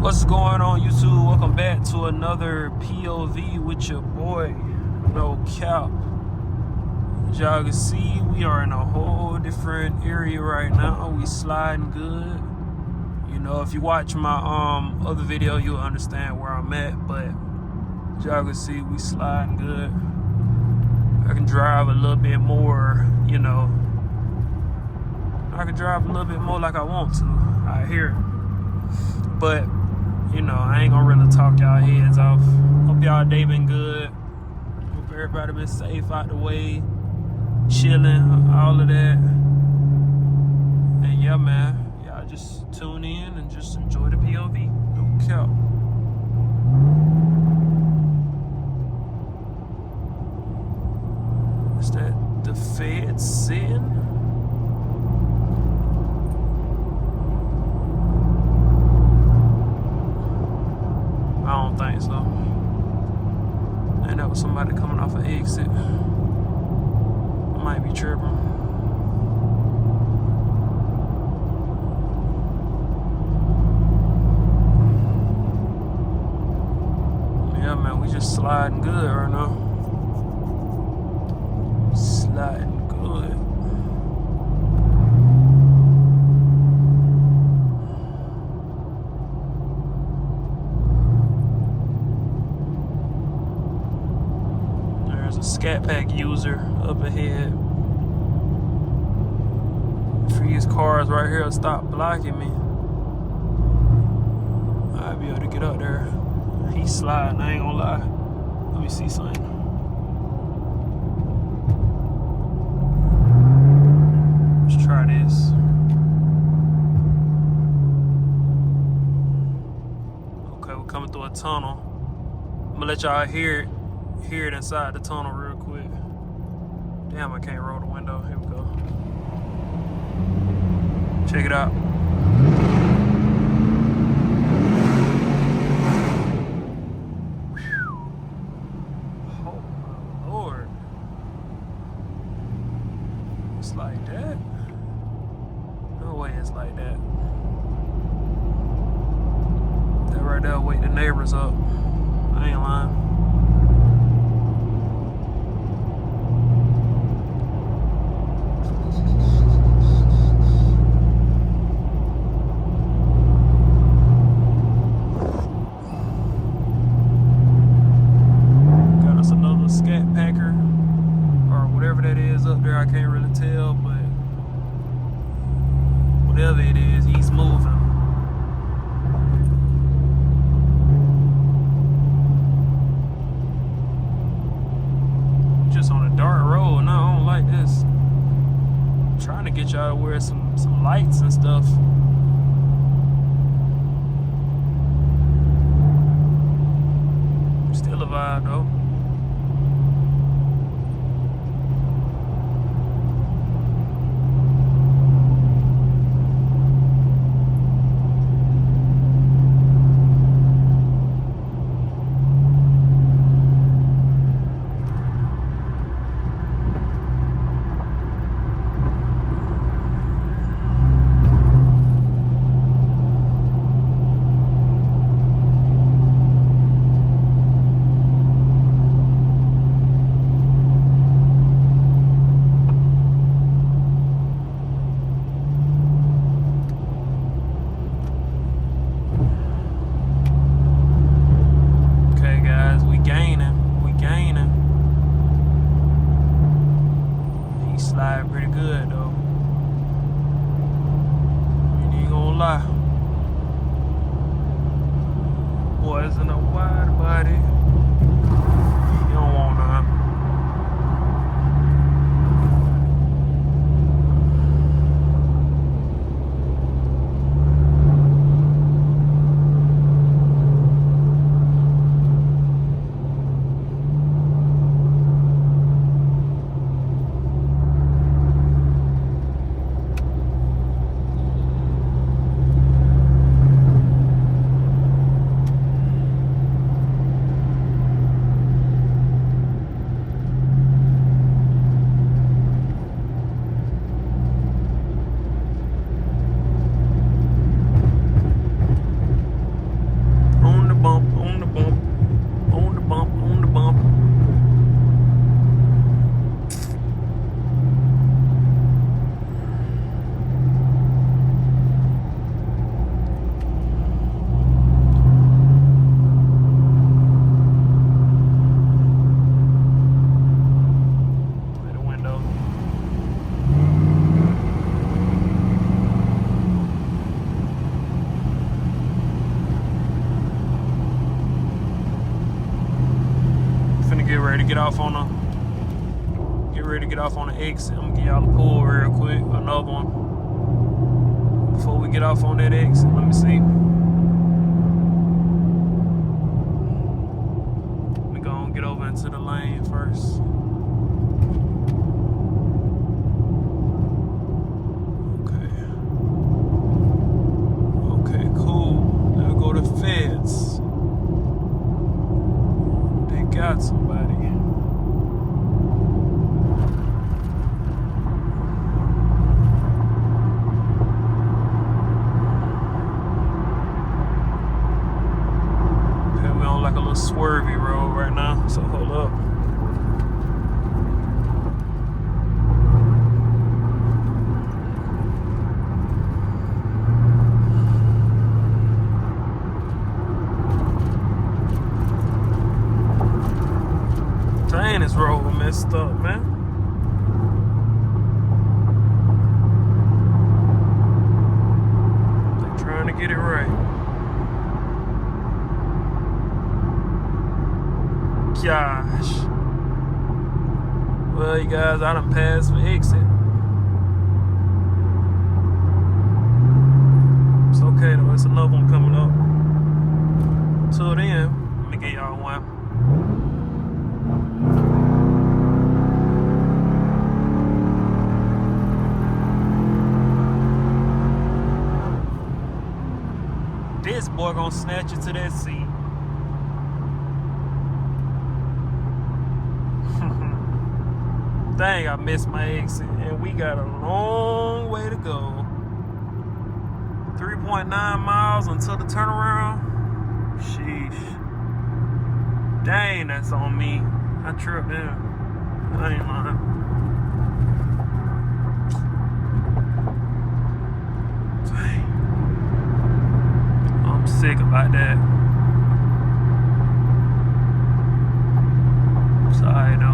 What's going on, YouTube? Welcome back to another POV with your boy, No Cap. As y'all can see, we are in a whole different area right now. We sliding good. You know, if you watch my other video, you'll understand where I'm at. But as y'all can see, we sliding good. I can drive a little bit more, you know. I can drive a little bit more like I want to out here. But you know, I ain't gonna really talk y'all heads off. Hope y'all day been good. Hope everybody been safe out the way, chilling, all of that. And yeah, man, y'all just tune in and just enjoy the POV. No cap. Is that the Fed sitting? I don't think so. And that was somebody coming off an exit. I might be tripping. Yeah, man, we just sliding good right now. Sliding good. Scat Pack user up ahead. If these cars right here stop blocking me, I'll be able to get up there. He's sliding, I ain't gonna lie. Let me see something. Let's try this. Okay, we're coming through a tunnel. I'm gonna let y'all hear it inside the tunnel real quick. Damn, I can't roll the window. Here we go. Check it out. Whew. Oh my Lord. It's like that? No way it's like that. That right there wake the neighbors up. I ain't lying. Up there, I can't really tell, but whatever it is, he's moving. Just on a dark road. No, I don't like this. I'm trying to get y'all to wear some lights and stuff. Still a vibe though. Slide pretty good though. Ain't gonna lie. Boys in a wide body. You don't want none. ready to get off on the exit. I'm gonna give y'all a pull real quick. Another one. Before we get off on that exit, let me see. We gonna get over into the lane first. Okay, cool. Now go to Feds. They got somebody. Like a little swervy road right now, so hold up. Dang, this road messed up, man. They're trying to get it right. Gosh. Well, you guys, I done passed the exit. It's okay though, it's another one coming up. Till then, let me get y'all one. This boy gonna snatch you to that seat. Dang, I missed my exit, and we got a long way to go. 3.9 miles until the turnaround. Sheesh. Dang, that's on me. I tripped in. I ain't lying. Dang. I'm sick about that. Sorry though.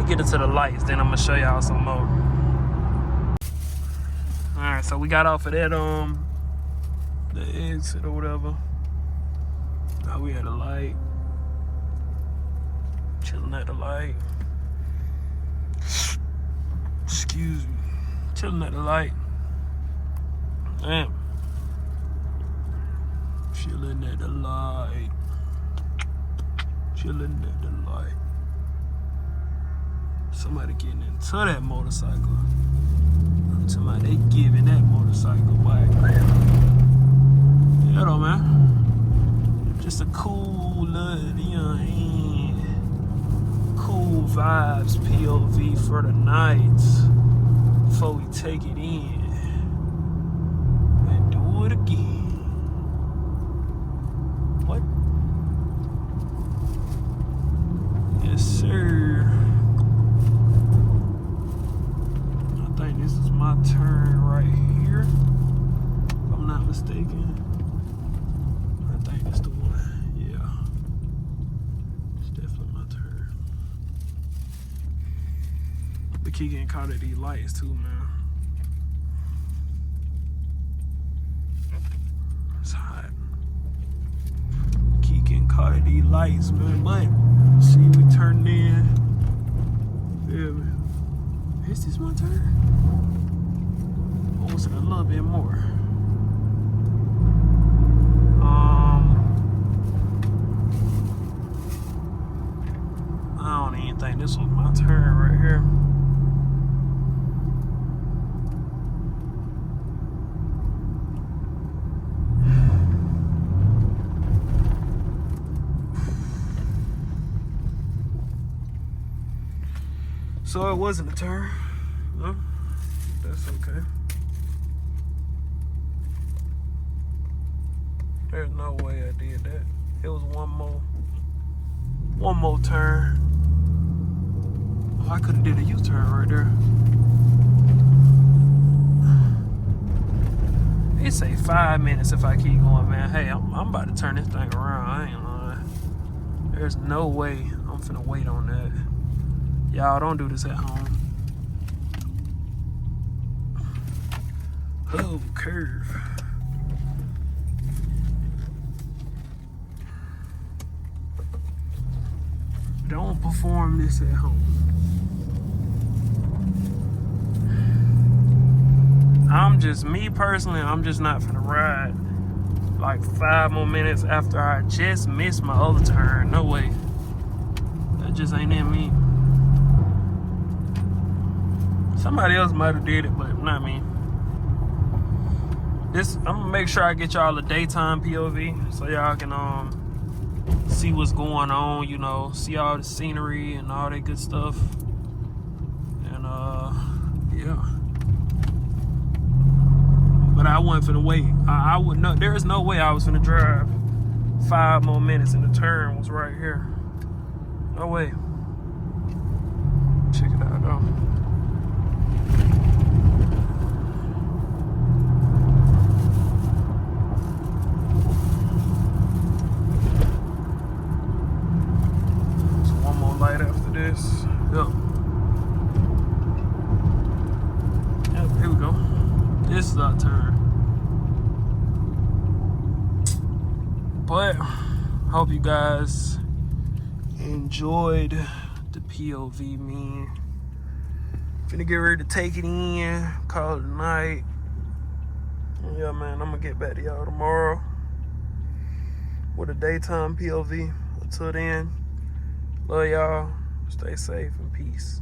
Get into the lights, then I'm gonna show y'all some more. Alright, so we got off of that the exit or whatever. Now we at a light. Chilling at the light. Excuse me. Chilling at the light. Damn. Chilling at the light. Chilling at the light. Somebody getting into that motorcycle. I'm talking about they giving that motorcycle back. Yeah, though, man. Just a cool little, you know, cool vibes POV for the night. Before we take it in and do it again. What? Yes, sir. This is my turn right here, if I'm not mistaken. I think it's the one. Yeah, it's definitely my turn. We keep getting caught at these lights too, man. It's hot. Keep getting caught at these lights, man. But see, we turned in. Feel me? Is this my turn? Or was it a little bit more? I don't even think this was my turn right here. So it wasn't a turn. No, that's okay. There's no way I did that. It was one more turn. Oh, I could have did a U-turn right there. It say 5 minutes if I keep going, man. Hey, I'm about to turn this thing around. I ain't lying. There's no way I'm finna wait on that. Y'all don't do this at home. Oh, curve. Don't perform this at home. Me personally, I'm just not finna ride like 5 more minutes after I just missed my other turn. No way. That just ain't in me. Somebody else might have did it, but not me. I'm gonna make sure I get y'all a daytime POV so y'all can see what's going on, you know, see all the scenery and all that good stuff. And yeah. But I wasn't finna wait. I would know. There is no way I was finna drive 5 more minutes and the turn was right here. No way. Check it out though. So one more light after this. Yep. Yep, here we go. This is our turn. But hope you guys enjoyed the POV, man. Finna get ready to take it in, call it a night. Yeah, man, I'm gonna get back to y'all tomorrow with a daytime POV. Until then, love y'all. Stay safe and peace.